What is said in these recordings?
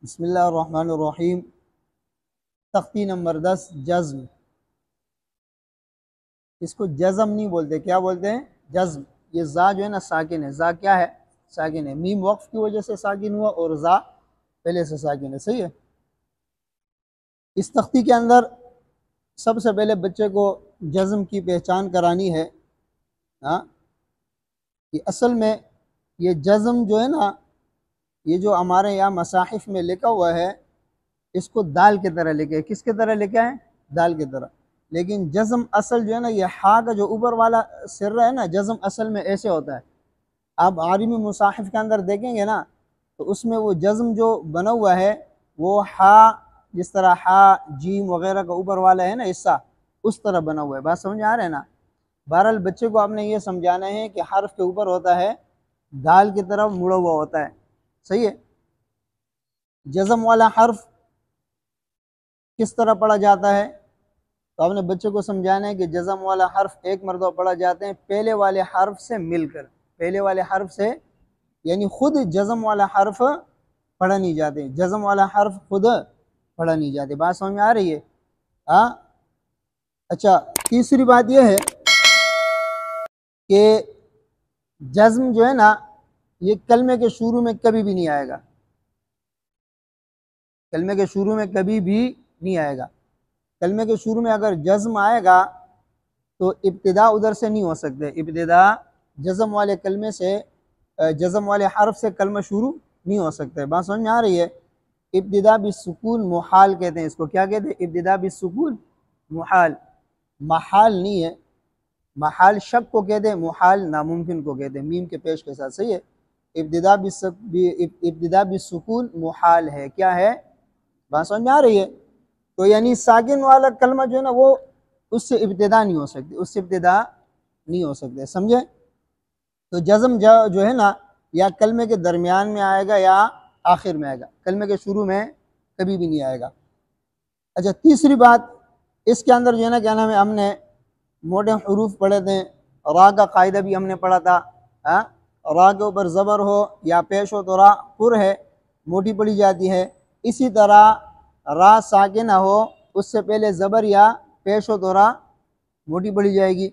بسم اللہ الرحمن الرحیم۔ تختی نمبر 10 جزم۔ اس کو جزم نہیں بولتے، کیا بولتے ہیں؟ جزم۔ یہ زا جو ہے نا ساکن ہے، زا کیا ہے؟ ساکن ہے، میم وقف کی وجہ سے ساکن ہوا اور زا پہلے سے ساکن ہے، صحیح ہے۔ اس تختی کے اندر سب سے پہلے بچے کو جزم کی پہچان کرانی ہے کہ اصل میں یہ جزم جو ہے نا، یہ جو ہمارے یہاں مصاحف میں لکھا ہوا ہے اس کو دال کی طرح لکھا ہے۔ کس کی طرح لکھا ہے؟ دال کی طرح۔ لیکن جزم اصل جو ہے نا، یہ ہا کا جو اوپر والا سر ہے نا، جزم اصل میں ایسے ہوتا ہے۔ آپ عربی مصاحف کے اندر دیکھیں گے نا تو اس میں وہ جزم جو بنا ہوا ہے وہ ہا، جس طرح ہا جیم وغیرہ کا اوپر والا ہے نا حصہ، اس طرح بنا ہوا ہے۔ بات سمجھ آ رہا ہے نا؟ بہرحال بچے کو آپ نے یہ سمجھانا ہے کہ حرف کے اوپر ہوتا ہے دال کی طرف مڑا ہوا ہوتا ہے، صحیح ہے۔ جزم والا حرف کس طرح پڑھا جاتا ہے؟ تو آپ نے بچے کو سمجھانا ہے کہ جزم والا حرف ایک مرتبہ پڑھا جاتے ہیں پہلے والے حرف سے مل کر، پہلے والے حرف سے، یعنی خود جزم والا حرف پڑھا نہیں جاتے، جزم والا حرف خود پڑھا نہیں جاتے۔ بات سمجھ میں آ رہی ہے؟ اچھا، تیسری بات یہ ہے کہ جزم جو ہے نا یہ کلمے کے شروع میں کبھی بھی نہیں آئے گا، کلمے کے شروع میں کبھی بھی نہیں آئے گا۔ کلمے کے شروع میں اگر جزم آئے گا تو ابتدا ادھر سے نہیں ہو سکتے، ابتدا جزم والے کلمے سے، جزم والے حرف سے کلمہ شروع نہیں ہو سکتے۔ بات سمجھ میں آ رہی ہے؟ ابتدا بالسکون محال کہتے ہیں اس کو، کیا کہتے ہیں؟ ابتدا بالسکون محال، محال نہیں ہے، محال شک کو کہتے ہیں، محال ناممکن کو کہتے ہیں، میم کے پیش کے ساتھ، صحیح ہے۔ ابتدا بالسکون محال ہے، کیا ہے؟ بات سمجھ میں آ رہی ہے؟ تو یعنی ساکن والا کلمہ جو ہے نا وہ اس سے ابتدا نہیں ہو سکتی، اس سے ابتدا نہیں ہو سکتے، سمجھے؟ تو جزم جو ہے نا یا کلمے کے درمیان میں آئے گا یا آخر میں آئے گا، کلمے کے شروع میں کبھی بھی نہیں آئے گا۔ اچھا، تیسری بات اس کے اندر جو ہے نا کیا نام ہے، ہم نے موٹے حروف پڑھے تھے، را کا قاعدہ بھی ہم نے پڑھا تھا۔ را کے اوپر زبر ہو یا پیش ہو تو را پر ہے، موٹی پڑھی جاتی ہے۔ اسی طرح را ساکنہ ہو، اس سے پہلے زبر یا پیش ہو تو را موٹی پڑھی جائے گی۔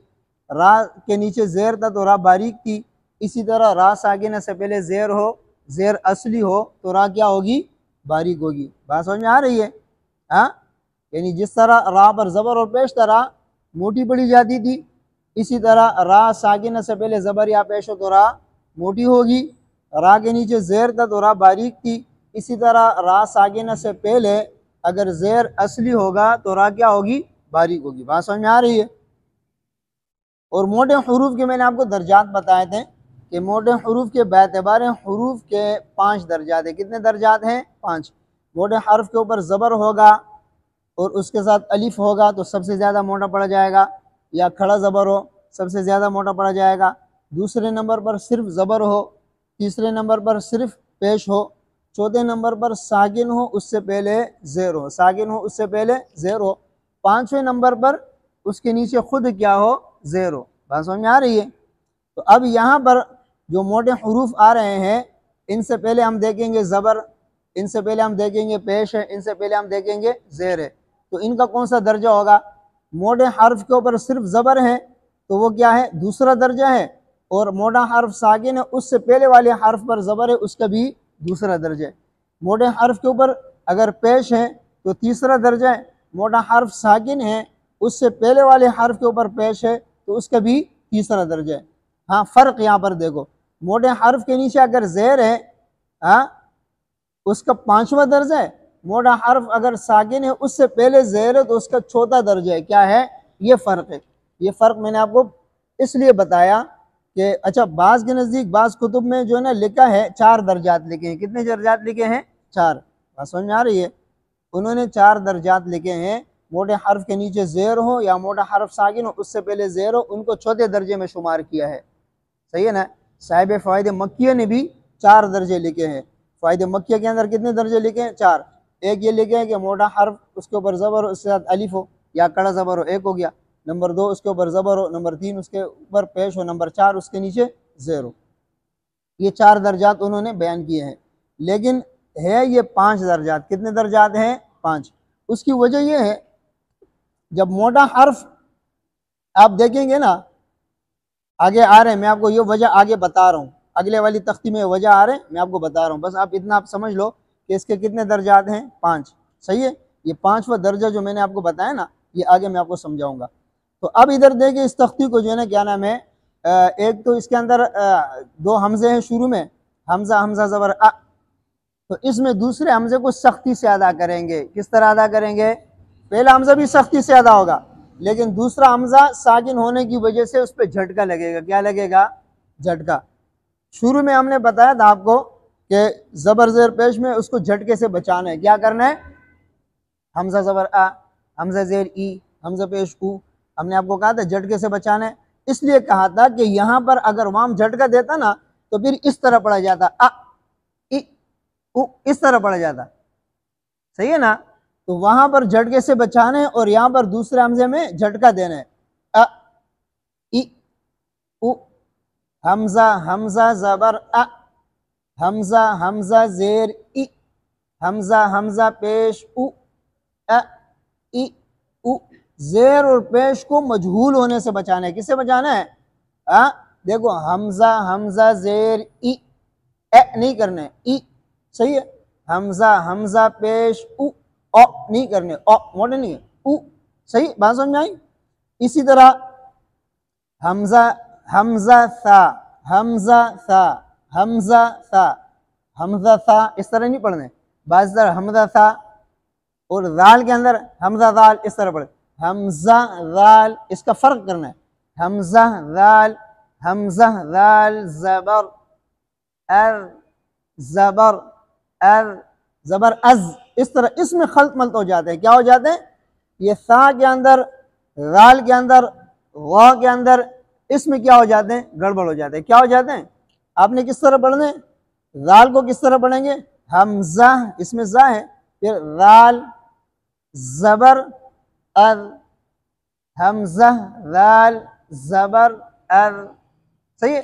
را کے نیچے زیر تھا تو را باریک تھی، اسی طرح را ساکنہ سے پہلے زیر ہو، زیر اصلی ہو تو را کیا ہوگی؟ باریک ہوگی۔ بات سمجھ میں آ رہی ہے؟ یعنی جس طرح را پر زبر اور پیش تھا را موٹی پڑھی جاتی تھی، اسی طرح را ساکنہ سے پہلے زبر یا پیش ہو تو را موٹی ہوگی۔ را کے نیچے زیر تھا تو را باریک تھی، اسی طرح را ساکنہ سے پہلے اگر زیر اصلی ہوگا تو را کیا ہوگی؟ باریک ہوگی۔ بات سمجھ میں آ رہی ہے؟ اور موٹے حروف کے میں نے آپ کو درجات بتائے تھے کہ موٹے حروف کے باعتبار حروف کے 5 درجات ہیں۔ کتنے درجات ہیں؟ 5۔ موٹے حرف کے اوپر زبر ہوگا اور اس کے ساتھ الف ہوگا تو سب سے زیادہ موٹا پڑا جائے گا، یا کھڑا زبر ہو سب سے زیادہ موٹا پڑا جائے گا۔ دوسرے نمبر پر صرف زبر ہو، تیسرے نمبر پر صرف پیش ہو، چوتھے نمبر پر ساکن ہو اس سے پہلے زیر ہو، ساکن ہو اس سے پہلے زیر ہو، پانچویں نمبر پر اس کے نیچے خود کیا ہو؟ زیر ہو۔ بات سمجھ میں آ رہی ہے؟ تو اب یہاں پر جو موٹے حروف آ رہے ہیں ان سے پہلے ہم دیکھیں گے زبر، ان سے پہلے ہم دیکھیں گے پیش ہے، ان سے پہلے ہم دیکھیں گے زیر ہے۔ تو ان کا کون سا درجہ ہوگا؟ موٹے حرف کے اوپر صرف زبر ہے تو وہ کیا ہے؟ دوسرا درجہ ہے، اور موٹا حرف ساکن ہے اس سے پہلے والے حرف پر زبر ہے، اس کا بھی دوسرا درجہ ہے۔ موٹے حرف کے اوپر اگر پیش ہے تو تیسرا درجہ ہے، موٹا حرف ساکن ہے اس سے پہلے والے حرف کے اوپر پیش ہے تو اس کا بھی تیسرا درجہ ہے۔ ہاں، فرق یہاں پر دیکھو، موٹے حرف کے نیچے اگر زیر ہے اس کا 5واں درجہ ہے، موٹا حرف اگر ساکن ہے اس سے پہلے زیر ہے تو اس کا 4تھا درجہ ہے۔ کیا ہے؟ یہ فرق ہے۔ یہ فرق میں نے آپ کو اس لیے بتایا کہ اچھا بعض کے نزدیک بعض کتب میں جو ہے نا لکھا ہے 4 درجات لکھے ہیں۔ کتنے درجات لکھے ہیں؟ 4۔ بات سمجھ میں آ رہی ہے؟ انہوں نے 4 درجات لکھے ہیں، موٹے حرف کے نیچے زیر ہو یا موٹا حرف ساکن ہو اس سے پہلے زیر ہو، ان کو 4تھے درجے میں شمار کیا ہے، صحیح ہے نا؟ صاحب فوائد مکیہ نے بھی 4 درجے لکھے ہیں۔ فوائد مکیہ کے اندر کتنے درجے لکھے ہیں؟ 4۔ ایک یہ لکھے ہیں کہ موٹا حرف اس کے اوپر زبر ہو، اس کے ساتھ الف ہو یا کڑا زبر ہو، ایک ہو گیا۔ نمبر 2 اس کے اوپر زبر ہو، نمبر 3 اس کے اوپر پیش ہو، نمبر 4 اس کے نیچے زیر ہو۔ یہ 4 درجات انہوں نے بیان کیے ہیں، لیکن ہے یہ 5 درجات. کتنے درجات ہیں؟ 5. اس کی وجہ یہ ہے جب موٹا حرف آپ دیکھیں گے نا آگے آ رہے ہیں, میں آپ کو یہ وجہ آگے بتا رہا ہوں, اگلے والی تختی میں وجہ آ رہے ہیں, میں آپ کو بتا رہا ہوں, بس آپ اتنا آپ سمجھ لو کہ اس کے کتنے درجات ہیں؟ 5. صحیح ہے. یہ 5واں درجہ جو میں نے آپ کو بتایا نا, یہ آگے میں آپ کو سمجھاؤں گا. تو اب ادھر دیکھیں اس تختی کو جو ہے نا کیا نام ہے, ایک تو اس کے اندر 2 حمزے ہیں شروع میں, حمزہ حمزہ زبر ا, تو اس میں دوسرے حمزے کو سختی سے ادا کریں گے. کس طرح ادا کریں گے؟ پہلا حمزہ بھی سختی سے ادا ہوگا, لیکن دوسرا حمزہ ساکن ہونے کی وجہ سے اس پہ جھٹکا لگے گا. کیا لگے گا؟ جھٹکا. شروع میں ہم نے بتایا تھا آپ کو کہ زبر زیر پیش میں اس کو جھٹکے سے بچانا ہے. کیا کرنا ہے؟ حمزہ زبر ا, حمزہ زیر ای, حمزہ پیش او, ہم نے آپ کو کہا تھا جھٹکے سے بچانا ہے. اس لیے کہا تھا کہ یہاں پر اگر وام جھٹکا دیتا نا تو پھر اس طرح پڑھا جاتا ا ای او, اس طرح پڑھا جاتا. صحیح ہے نا. تو وہاں پر جھٹکے سے بچانا ہے اور یہاں پر دوسرے حمزے میں جھٹکا دینا ہے. ا ای او, حمزہ حمزہ زبر ا, حمزہ حمزہ زیر ای, حمزہ حمزہ پیش او, ا ای او. زیر اور پیش کو مجہول ہونے سے بچانا ہے. کس سے بچانا ہے؟ دیکھو حمزہ حمزہ زیر ای, نہیں کرنے ای. صحیح ہے. حمزہ حمزہ پیش او, نہیں کرنے, موٹے نہیں ہے, او. صحیح بات سمجھ میں آئی؟ اسی طرح حمزہ حمزہ ثا, حمزہ ثا, حمزہ ثا, حمزہ ثا, اس طرح نہیں پڑھنے. بعض طرح حمزہ ثا اور ذال کے اندر حمزہ ذال اس طرح پڑھے. حمزہ ذال, اس کا فرق کرنا ہے. حمزہ ذال, حمزہ ذال زبر ار, زبر ار, زبر از, اس طرح اس میں خلط ملط ہو جاتے ہیں. کیا ہو جاتے ہیں؟ یہ ثا کے اندر, ذال کے اندر, غا کے اندر, اس میں کیا ہو جاتے ہیں؟ گڑبڑ ہو جاتے ہیں. کیا ہو جاتے ہیں؟ آپ نے کس طرح پڑھنا ہے؟ ذال کو کس طرح پڑھیں گے؟ حمزہ, اس میں زا ہے, پھر ذال زبر ار, حمزہ ذال زبر ار. صحیح ہے.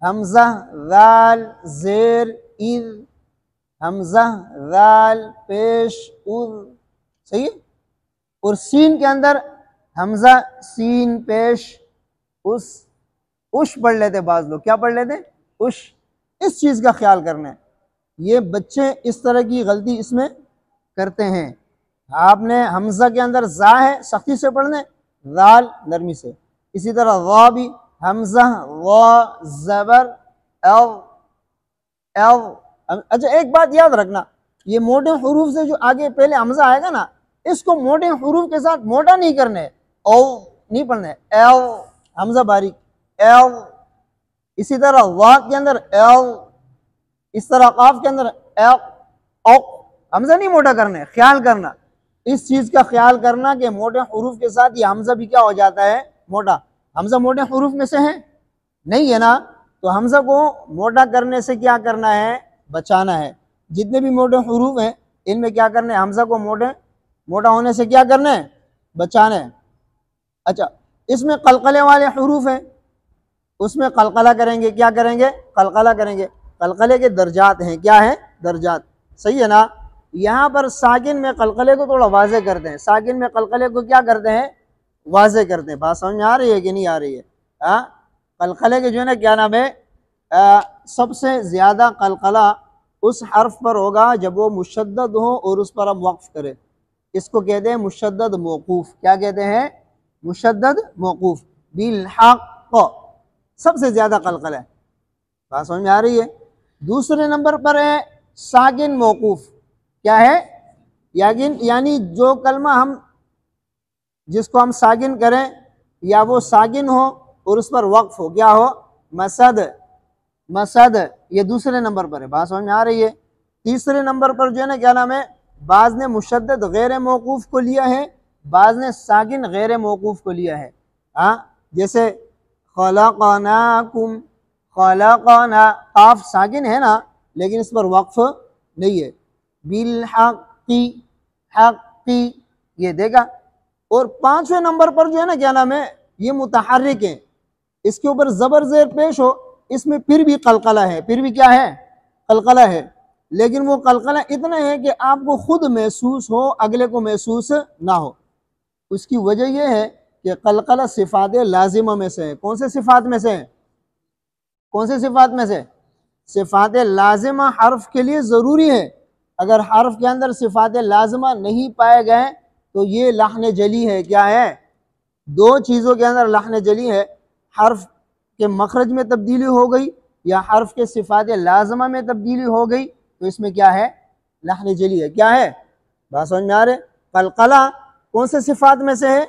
حمزہ ذال زیر اذ, حمزہ ذال پیش اذ. صحیح ہے. اور سین کے اندر حمزہ سین پیش اس, اش پڑھ لیتے بعض لوگ. کیا پڑھ لیتے؟ اش. اس چیز کا خیال کرنا ہے. یہ بچے اس طرح کی غلطی اس میں کرتے ہیں. آپ نے حمزہ کے اندر زا ہے سختی سے پڑھنے, ذال نرمی سے. اسی طرح وا بھی, حمزہ وا زبر او, او. اچھا ایک بات یاد رکھنا, یہ موٹے حروف سے جو آگے پہلے حمزہ آئے گا نا, اس کو موٹے حروف کے ساتھ موٹا نہیں کرنے, او نہیں پڑھنے, او حمزہ باریک, او. اسی طرح وا کے اندر او, اس طرح قاف کے اندر او, او. حمزہ نہیں موٹا کرنے, خیال کرنا اس چیز کا خیال کرنا کہ موٹے حروف کے ساتھ یہ حمزہ بھی کیا ہو جاتا ہے؟ موٹا. حمزہ موٹے حروف میں سے ہے نہیں ہے نا, تو حمزہ کو موٹا کرنے سے کیا کرنا ہے؟ بچانا ہے. جتنے بھی موٹے حروف ہیں ان میں کیا کرنا ہے؟ حمزہ کو موٹا ہونے سے کیا کرنا ہے؟ بچانا ہے. اچھا اس میں قلقلے والے حروف ہیں, اس میں قلقلہ کریں گے. کیا کریں گے؟ قلقلہ کریں گے. قلقلے کے درجات ہیں. کیا ہیں؟ درجات. صحیح ہے نا. یہاں پر ساکن میں قلقلے کو تھوڑا واضح کرتے ہیں. ساکن میں قلقلے کو کیا کرتے ہیں؟ واضح کرتے ہیں. بات سمجھ میں آ رہی ہے کہ نہیں آ رہی ہے؟ قلقلے کے جو ہے نا کیا نام ہے, سب سے زیادہ قلقلہ اس حرف پر ہوگا جب وہ مشدد ہو اور اس پر ہم وقف کرے. اس کو کہتے ہیں مشدد موقوف. کیا کہتے ہیں؟ مشدد موقوف. بالحق سب سے زیادہ قلقلہ ہے. بات سمجھ میں آ رہی ہے؟ دوسرے نمبر پر ہے ساکن موقوف. کیا ہے؟ یعنی جو کلمہ ہم جس کو ہم ساکن کریں یا وہ ساکن ہو اور اس پر وقف ہو. کیا ہو؟ مسد, مسد. یہ دوسرے نمبر پر ہے. بات سمجھ میں آ رہی ہے؟ تیسرے نمبر پر جو ہے نا کیا نام ہے, بعض نے مشدد غیر موقوف کو لیا ہے, بعض نے ساکن غیر موقوف کو لیا ہے. جیسے خلقناکم, خلقنا, قاف ساکن ہے نا لیکن اس پر وقف نہیں ہے. بالحقی, حقی, یہ دیکھا. اور 5ویں نمبر پر جو ہے نا کیا نام ہے, یہ متحرک ہیں. اس کے اوپر زبر زیر پیش ہو, اس میں پھر بھی قلقلہ ہے. پھر بھی کیا ہے؟ قلقلہ ہے. لیکن وہ قلقلہ اتنا ہے کہ آپ کو خود محسوس ہو، اگلے کو محسوس نہ ہو۔ اس کی وجہ یہ ہے کہ قلقلہ صفات لازمہ میں سے ہے۔ کون سے صفات میں سے ہے؟ کون سے صفات میں سے؟ صفات لازمہ حرف کے لیے ضروری ہے۔ اگر حرف کے اندر صفات لازمہ نہیں پائے گئے تو یہ لحن جلی ہے۔ کیا ہے؟ دو چیزوں کے اندر لحن جلی ہے، حرف کے مخرج میں تبدیلی ہو گئی یا حرف کے صفات لازمہ میں تبدیلی ہو گئی، تو اس میں کیا ہے؟ لحن جلی ہے۔ کیا ہے؟ بات سمجھ میں آ رہے؟ قلقلہ کون سے صفات میں سے ہے؟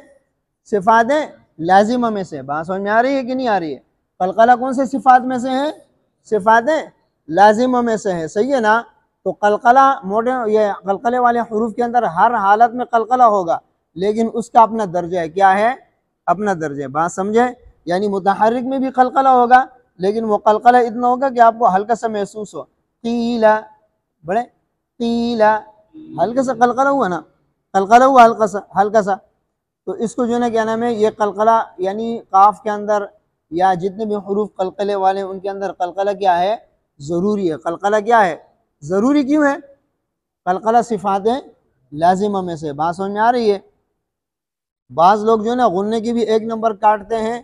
صفات لازمہ میں سے۔ بات سمجھ میں آ رہی ہے کہ نہیں آ رہی ہے؟ قلقلہ کون سے صفات میں سے ہے؟ صفات لازمہ میں سے ہے، صحیح ہے نا؟ تو قلقلہ یہ قلقلے والے حروف کے اندر ہر حالت میں قلقلہ ہوگا، لیکن اس کا اپنا درجہ ہے۔ کیا ہے؟ اپنا درجہ۔ بات سمجھے؟ یعنی متحرک میں بھی قلقلہ ہوگا، لیکن وہ قلقلہ اتنا ہوگا کہ آپ کو ہلکا سا محسوس ہو۔ قیلا، بڑے قیلا، ہلکا سا قلقلہ ہوا نا، قلقلہ ہوا ہلکا سا، تو اس کو جو ہے نا کیا نام ہے، یہ قلقلہ یعنی قاف کے اندر یا جتنے بھی حروف قلقلے والے ان کے اندر قلقلہ کیا ہے؟ ضروری ہے۔ قلقلہ کیا ہے؟ ضروری کیوں ہے؟ قلقلہ صفات لازمہ میں سے۔ بات سمجھ میں آ رہی ہے؟ بعض لوگ جو ہے نا غنّے کے بھی ایک نمبر کاٹتے ہیں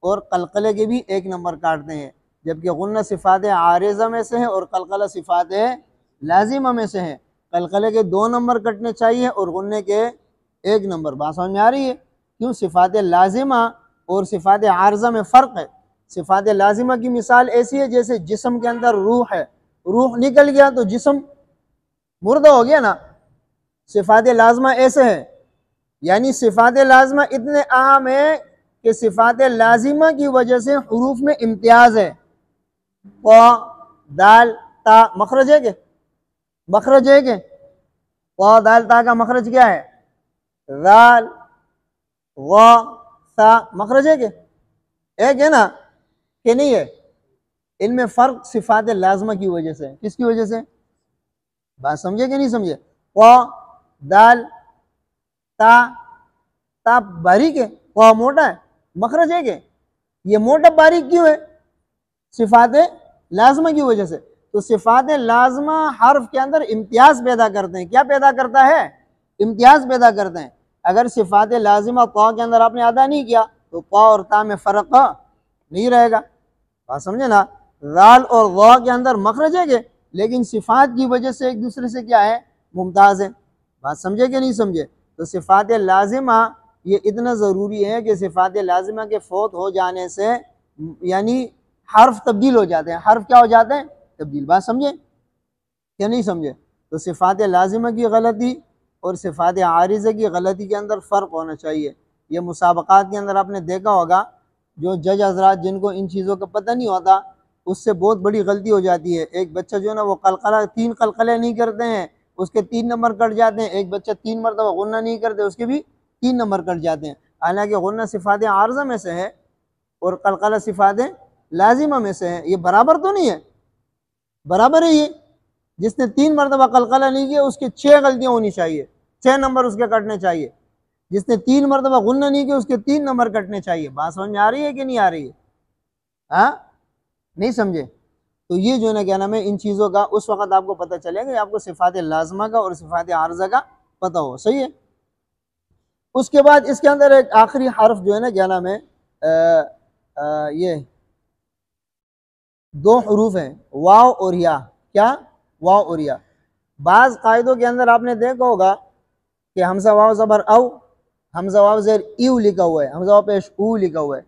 اور قلقلے کے بھی ایک نمبر کاٹتے ہیں، جبکہ غنّہ صفات عارضہ میں سے ہے اور قلقلہ صفات لازمہ میں سے ہے۔ قلقلے کے 2 نمبر کٹنے چاہیے اور غنّے کے 1 نمبر۔ بات سمجھ میں آ رہی ہے؟ کیوں؟ صفات لازمہ اور صفات عارضہ میں فرق ہے۔ صفات لازمہ کی مثال ایسی ہے جیسے جسم کے اندر روح ہے، روح نکل گیا تو جسم مردہ ہو گیا نا۔ صفات لازمہ ایسے ہے، یعنی صفات لازمہ اتنے اہم ہے کہ صفات لازمہ کی وجہ سے حروف میں امتیاز ہے۔ قا، دال، تا مخرج ہے کہ؟ مخرج ہے کہ؟ قا، دال، تا کا مخرج کیا ہے؟ ذال، غا، تا مخرج ہے کہ؟ ایک ہے نا کہ نہیں ہے؟ ان میں فرق صفات لازمہ کی وجہ سے۔ کس کی وجہ سے؟ بات سمجھے کہ نہیں سمجھے؟ قا، دال، تا باریک ہے، قا موٹا ہے، مخرج ہے کہ؟ یہ موٹا باریک کیوں ہے؟ صفات لازمہ کی وجہ سے۔ تو صفات لازمہ حرف کے اندر امتیاز پیدا کرتے ہیں۔ کیا پیدا کرتا ہے؟ امتیاز پیدا کرتے ہیں۔ اگر صفات لازمہ قا کے اندر آپ نے ادا نہیں کیا تو قا اور تا میں فرق نہیں رہے گا۔ بات سمجھے نا؟ ذال اور غا کے اندر مخرج ہے کہ، لیکن صفات کی وجہ سے ایک دوسرے سے کیا ہے؟ ممتاز ہے۔ بات سمجھے کہ نہیں سمجھے؟ تو صفات لازمہ یہ اتنا ضروری ہے کہ صفات لازمہ کے فوت ہو جانے سے یعنی حرف تبدیل ہو جاتے ہیں۔ حرف کیا ہو جاتے ہیں؟ تبدیل۔ بات سمجھے کہ نہیں سمجھے؟ تو صفات لازمہ کی غلطی اور صفات عارضہ کی غلطی کے اندر فرق ہونا چاہیے۔ یہ مسابقات کے اندر آپ نے دیکھا ہوگا، جو جج حضرات جن کو ان چیزوں کا پتہ نہیں ہوتا اس سے بہت بڑی غلطی ہو جاتی ہے۔ ایک بچہ جو ہے نا وہ قلقلہ 3 قلقلے نہیں کرتے ہیں، اس کے 3 نمبر کٹ جاتے ہیں۔ ایک بچہ 3 مرتبہ غنہ نہیں کرتے، اس کے بھی 3 نمبر کٹ جاتے ہیں۔ حالانکہ غنہ صفات عارضہ میں سے ہے اور قلقلہ صفات لازمہ میں سے ہے۔ یہ برابر تو نہیں ہے؟ برابر ہے۔ یہ جس نے 3 مرتبہ قلقلہ نہیں کیا اس کے 6 غلطیاں ہونی چاہیے، 6 نمبر اس کے کٹنے چاہیے۔ جس نے 3 مرتبہ غنہ نہیں کیا اس کے 3 نمبر کٹنے چاہیے۔ بات سمجھ میں آ رہی ہے کہ نہیں آ رہی ہے؟ ہاں نہیں سمجھے؟ تو یہ جو ہے نا کیا نام ہے، ان چیزوں کا اس وقت آپ کو پتہ چلے گا، آپ کو صفات لازمہ کا اور صفات عارضہ کا پتہ ہو، صحیح ہے؟ اس کے بعد اس کے اندر ایک آخری حرف جو ہے نا کیا نام ہے، یہ 2 حروف ہیں، واو اور یا۔ کیا؟ واو اور یا۔ بعض قاعدوں کے اندر آپ نے دیکھا ہوگا کہ حمزہ واو زبر او، حمزہ واو زیر ایو لکھا ہوا ہے، حمزہ واو پیش او لکھا ہوا ہے۔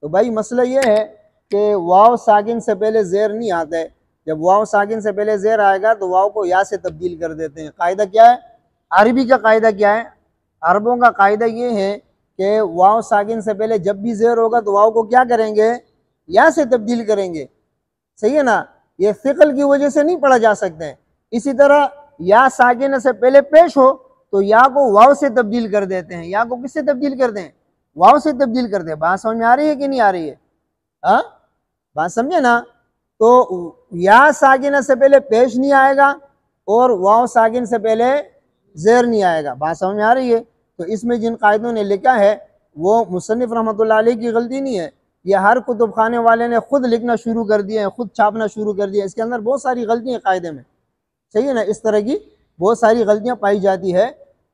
تو بھائی مسئلہ یہ ہے کہ واو ساکن سے پہلے زیر نہیں آتا ہے۔ جب واو ساکن سے پہلے زیر آئے گا تو واو کو یا سے تبدیل کر دیتے ہیں۔ قاعدہ کیا ہے؟ عربی کا قاعدہ کیا ہے؟ عربوں کا قاعدہ یہ ہے کہ واو ساکن سے پہلے جب بھی زیر ہوگا تو واو کو کیا کریں گے؟ یا سے تبدیل کریں گے، صحیح ہے نا؟ یہ ثقل کی وجہ سے نہیں پڑھا جا سکتے ہیں۔ اسی طرح یا ساکن سے پہلے پیش ہو تو یا کو واو سے تبدیل کر دیتے ہیں۔ یا کو کس سے تبدیل کرتے ہیں؟ واو سے تبدیل کرتے ہیں۔ بات سمجھ میں آ رہی ہے کہ نہیں آ رہی ہے؟ ہاں بات سمجھے نا؟ تو یا ساکن سے پہلے پیش نہیں آئے گا اور واو ساکن سے پہلے زیر نہیں آئے گا۔ بات سمجھ میں آ رہی ہے؟ تو اس میں جن قاعدوں نے لکھا ہے وہ مصنف رحمۃ اللہ علیہ کی غلطی نہیں ہے، یہ ہر کتب خانے والے نے خود لکھنا شروع کر دیا ہے، خود چھاپنا شروع کر دیا ہے۔ اس کے اندر بہت ساری غلطیاں قاعدے میں، صحیح ہے نا. اس طرح کی بہت ساری غلطیاں پائی جاتی ہے,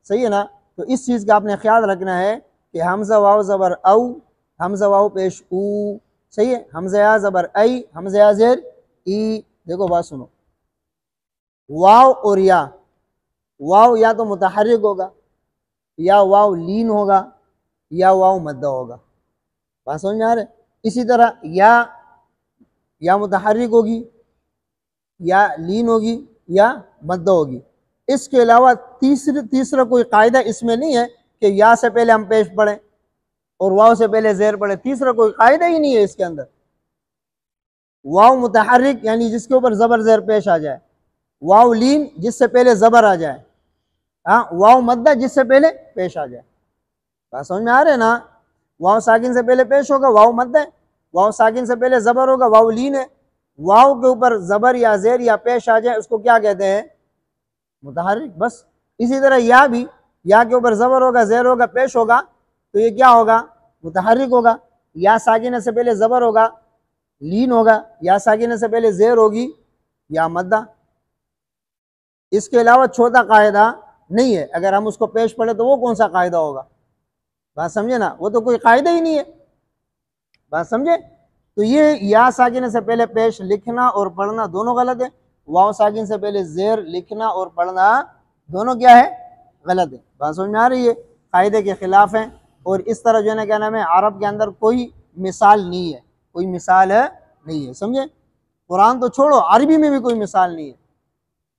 صحیح ہے نا. تو اس چیز کا آپ نے خیال رکھنا ہے کہ حمزہ واو زبر او, حمزہ واو پیش او, صحیح ہے. حمزہ یا زبر ای, حمزہ یا زیر ای. دیکھو بات سنو, واو اور یا, واو یا تو متحرک ہوگا, یا واو لین ہوگا, یا واو مدہ ہوگا. بات سمجھ میں آ رہے. اسی طرح یا متحرک ہوگی, یا لین ہوگی, یا مدہ ہوگی. اس کے علاوہ تیسرا کوئی قاعدہ اس میں نہیں ہے کہ یا سے پہلے ہم پیش پڑھیں اور واو سے پہلے زیر پڑھیں. تیسرا کوئی قاعدہ ہی نہیں ہے اس کے اندر. واو متحرک یعنی جس کے اوپر زبر زیر پیش آ جائے, واو لین جس سے پہلے زبر آ جائے, ہاں, واو مدہ جس سے پہلے پیش آ جائے. بات سمجھ میں آ رہے نا. واو ساکن سے پہلے پیش ہوگا واو مدہ ہے, واو ساکن سے پہلے زبر ہوگا واو لین ہے. واو کے اوپر زبر یا زیر یا پیش آ جائے اس کو کیا کہتے ہیں؟ متحرک. بس اسی طرح یا بھی, یا کے اوپر زبر ہوگا زیر ہوگا پیش ہوگا تو یہ کیا ہوگا؟ متحرک ہوگا. یا ساکنہ سے پہلے زبر ہوگا لین ہوگا, یا ساکنہ سے پہلے زیر ہوگی یا مدہ. اس کے علاوہ چھوٹا قاعدہ نہیں ہے. اگر ہم اس کو پیش پڑھیں تو وہ کون سا قاعدہ ہوگا؟ بات سمجھے نا, وہ تو کوئی قاعدہ ہی نہیں ہے. بات سمجھے. تو یہ یا ساکنہ سے پہلے پیش لکھنا اور پڑھنا دونوں غلط ہے. واو ساکن سے پہلے زیر لکھنا اور پڑھنا دونوں کیا ہے؟ غلط ہے. بات سمجھ میں آ رہی ہے؟ قاعدے کے خلاف ہیں. اور اس طرح جو ہے نا کیا نام ہے, عرب کے اندر کوئی مثال نہیں ہے, کوئی مثال نہیں ہے. سمجھے؟ قرآن تو چھوڑو, عربی میں بھی کوئی مثال نہیں ہے.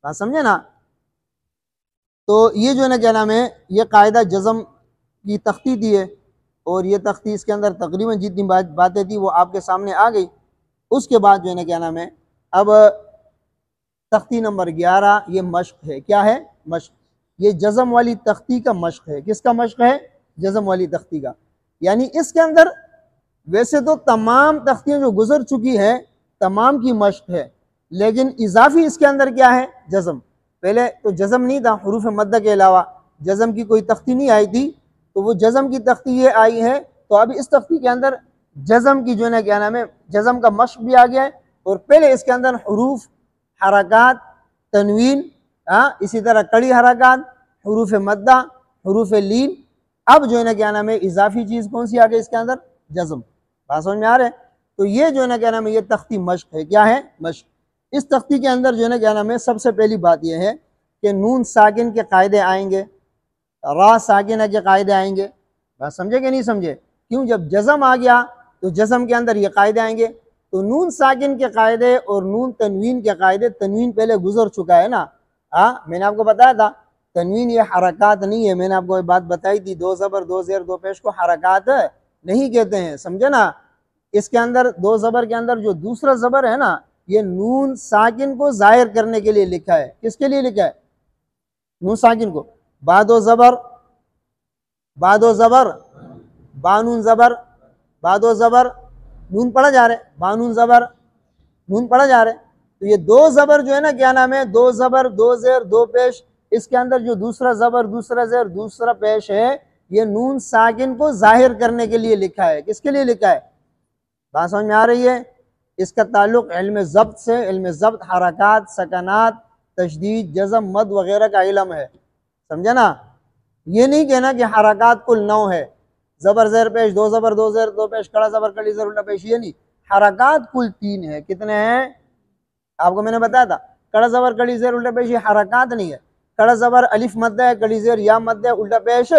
بات سمجھے نا. تو یہ جو ہے نا کیا نام ہے, یہ قاعدہ جزم کی تختی دی ہے, اور یہ تختی اس کے اندر تقریباً جتنی باتیں تھی وہ آپ کے سامنے آ گئی. اس کے بعد جو ہے نا کیا نام ہے, اب تختی نمبر 11 یہ مشق ہے. کیا ہے؟ مشق. یہ جزم والی تختی کا مشق ہے. کس کا مشق ہے؟ جزم والی تختی کا. یعنی اس کے اندر ویسے تو تمام تختیاں جو گزر چکی ہے تمام کی مشق ہے, لیکن اضافی اس کے اندر کیا ہے؟ جزم. پہلے تو جزم نہیں تھا, حروف مدہ کے علاوہ جزم کی کوئی تختی نہیں آئی تھی, تو وہ جزم کی تختی یہ آئی ہے. تو اب اس تختی کے اندر جزم کی جو ہے نا کیا نام ہے, جزم کا مشق بھی آ گیا ہے. اور پہلے اس کے اندر حروف, حرکات, تنوین, اسی طرح کڑی حرکات, حروف مدہ, حروف لین. اب جو ہے نا کیا نام ہے اضافی چیز کون سی آ گئی اس کے اندر؟ جزم. بات سمجھ میں آ رہے ہیں؟ تو یہ جو ہے نا کیا نام ہے, یہ تختی مشق ہے. کیا ہے؟ مشق. اس تختی کے اندر جو ہے نا کیا نام ہے, سب سے پہلی بات یہ ہے کہ نون ساکن کے قاعدے آئیں گے, را ساکنہ کے قاعدے آئیں گے. بات سمجھے کہ نہیں سمجھے؟ کیوں؟ جب جزم آ گیا تو جزم کے اندر یہ قاعدے آئیں گے. تو نون ساکن کے قاعدے اور نون تنوین کے قاعدے, تنوین پہلے گزر چکا ہے نا. میں نے آپ کو بتایا تھا تنوین یہ حرکات نہیں ہے. میں نے آپ کو یہ بات بتائی تھی, دو زبر دو زیر دو پیش کو حرکات نہیں کہتے ہیں. سمجھے نا. اس کے اندر دو زبر کے اندر جو دوسرا زبر ہے نا, یہ نون ساکن کو ظاہر کرنے کے لیے لکھا ہے. کس کے لیے لکھا ہے؟ نون ساکن کو. بعد و زبر, بعد و زبر, بانون زبر, بعد و زبر, نون پڑھا جا رہا ہے, بانون زبر, نون پڑھا جا رہا ہے. تو یہ دو زبر جو ہے نا کیا نام ہے, دو زبر دو زیر دو پیش, اس کے اندر جو دوسرا زبر دوسرا زیر دوسرا پیش ہے, یہ نون ساکن کو ظاہر کرنے کے لیے لکھا ہے. کس کے لیے لکھا ہے؟ بات سمجھ میں آ رہی ہے؟ اس کا تعلق علم ضبط سے, علم ضبط حرکات, سکنات, تشدید, جزم, مد وغیرہ کا علم ہے. سمجھا نا. یہ نہیں کہنا کہ حرکات کل 9 ہے, زبر زیر پیش, دو زبر دو زیر دو پیش, کڑا زبر کڑی زیر الٹا پیش, یہ نہیں. حرکات کل 3 ہے. کتنے ہیں؟ آپ کو میں نے بتایا تھا, کڑا زبر کڑی زیر الٹا پیش یہ حرکات نہیں ہے. کڑا زبر الف مدہ ہے, کڑی زیر یا مدہ ہے, الٹا پیش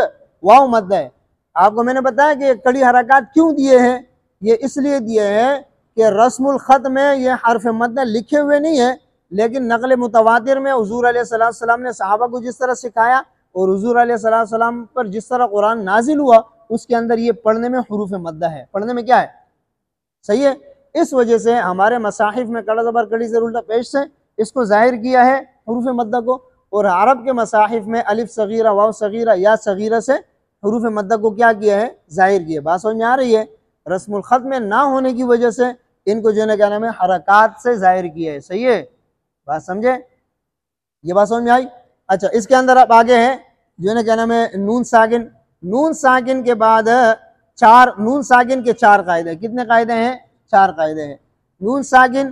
واو مدہ ہے. آپ کو میں نے بتایا کہ کڑی حرکات کیوں دیے ہیں. یہ اس لیے دیے ہیں کہ رسم الخط میں یہ حرف مدہ لکھے ہوئے نہیں ہے, لیکن نقل متواتر میں حضور علیہ السلام نے صحابہ کو جس طرح سکھایا اور حضور علیہ السلام پر جس طرح قرآن نازل ہوا, اس کے اندر یہ پڑھنے میں حروف مدہ ہے. پڑھنے میں کیا ہے؟ صحیح ہے. اس وجہ سے ہمارے مصاحف میں کڑا زبر کڑی زیر الٹا پیش سے اس کو ظاہر کیا ہے حروف مدہ کو, اور عرب کے مصاحف میں الف صغیرہ, واو صغیرہ, یا صغیرہ سے حروف مدہ کو کیا کیا ہے؟ ظاہر کیا ہے. بات سمجھ میں آ رہی ہے؟ رسم الخط میں نہ ہونے کی وجہ سے ان کو جو ہے نا کیا نام ہے حرکات سے ظاہر کیا ہے. صحیح ہے؟ بات سمجھے؟ یہ بات سمجھ میں آئی؟ اچھا, اس کے اندر اب آگے ہیں جو ہے نا کیا نام ہے نون ساکن. نون ساکن کے بعد نون ساکن کے 4 قاعدے. کتنے قاعدے ہیں؟ 4 قاعدے ہیں. نون ساکن,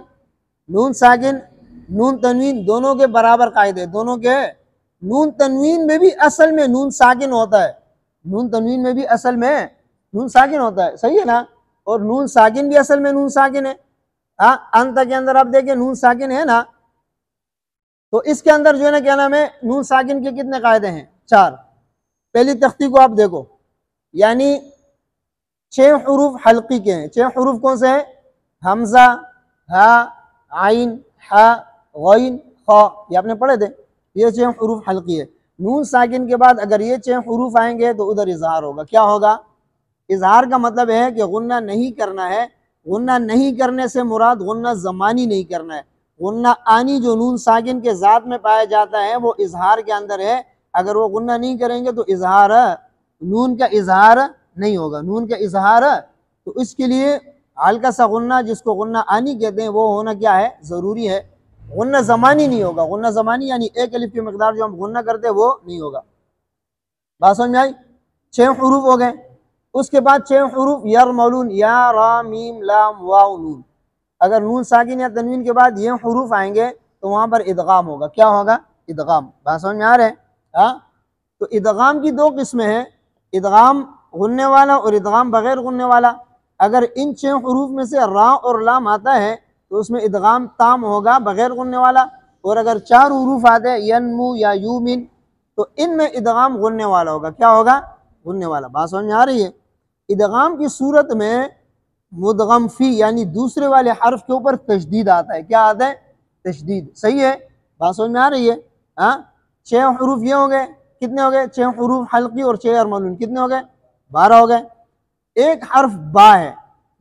نون ساکن, نون تنوین دونوں کے برابر قاعدے، دونوں کے نون تنوین میں بھی اصل میں نون ساکن ہوتا ہے، نون تنوین میں بھی اصل میں نون ساکن ہوتا ہے، صحیح ہے نا، اور نون ساکن بھی اصل میں نون ساکن ہے، ہاں انت کے اندر آپ دیکھیں نون ساکن ہے نا، تو اس کے اندر جو ہے نا کیا نام ہے نون ساکن کے کتنے قاعدے ہیں؟ 4۔ پہلی تختی کو آپ دیکھو، یعنی 6 حروف حلقی کے ہیں۔ 6 حروف کون سے ہیں؟ حمزہ، ہا، عین، ہا، غین، خا، یہ آپ نے پڑھے تھے، یہ 6 حروف حلقی ہے۔ نون ساکن کے بعد اگر یہ 6 حروف آئیں گے تو ادھر اظہار ہوگا۔ کیا ہوگا؟ اظہار کا مطلب ہے کہ غنہ نہیں کرنا ہے، غنہ نہیں کرنے سے مراد غنہ زمانی نہیں کرنا ہے، غنہ آنی جو نون ساکن کے ذات میں پایا جاتا ہے وہ اظہار کے اندر ہے، اگر وہ غنہ نہیں کریں گے تو اظہار نون کا اظہار نہیں ہوگا، نون کا اظہار، تو اس کے لیے ہلکا سا غنہ جس کو غنہ آنی کہتے ہیں وہ ہونا کیا ہے؟ ضروری ہے، غنہ زمانی نہیں ہوگا، غنہ زمانی یعنی ایک الف کی مقدار جو ہم غنہ کرتے ہیں وہ نہیں ہوگا۔ بات سمجھ میں آئی؟ 6 حروف ہو گئے، اس کے بعد 6 حروف یرملون، یا، را، میم، لام، واو، نون، اگر نون ساکن یا تنوین کے بعد یہ حروف آئیں گے تو وہاں پر ادغام ہوگا۔ کیا ہوگا؟ ادغام۔ بات سمجھ میں آ رہے ہیں؟ ہاں، تو ادغام کی 2 قسمیں ہیں، ادغام غننے والا اور ادغام بغیر غننے والا۔ اگر ان 6 حروف میں سے را اور لام آتا ہے تو اس میں ادغام تام ہوگا بغیر غننے والا، اور اگر 4 حروف آتے ہیں ینمو یا یومن تو ان میں ادغام غننے والا ہوگا۔ کیا ہوگا؟ غننے والا۔ بات سمجھ میں آ رہی ہے؟ ادغام کی صورت میں مدغم فی یعنی دوسرے والے حرف کے اوپر تشدید آتا ہے۔ کیا آتا ہے؟ تشدید۔ صحیح ہے؟ بات سمجھ میں آ رہی ہے؟ ہاں، 6 حروف یہ ہو گئے، کتنے ہو گئے؟ 6 حروف حلقی اور 6 ارملون، کتنے ہو گئے؟ 12 ہو گئے۔ ایک حرف با ہے،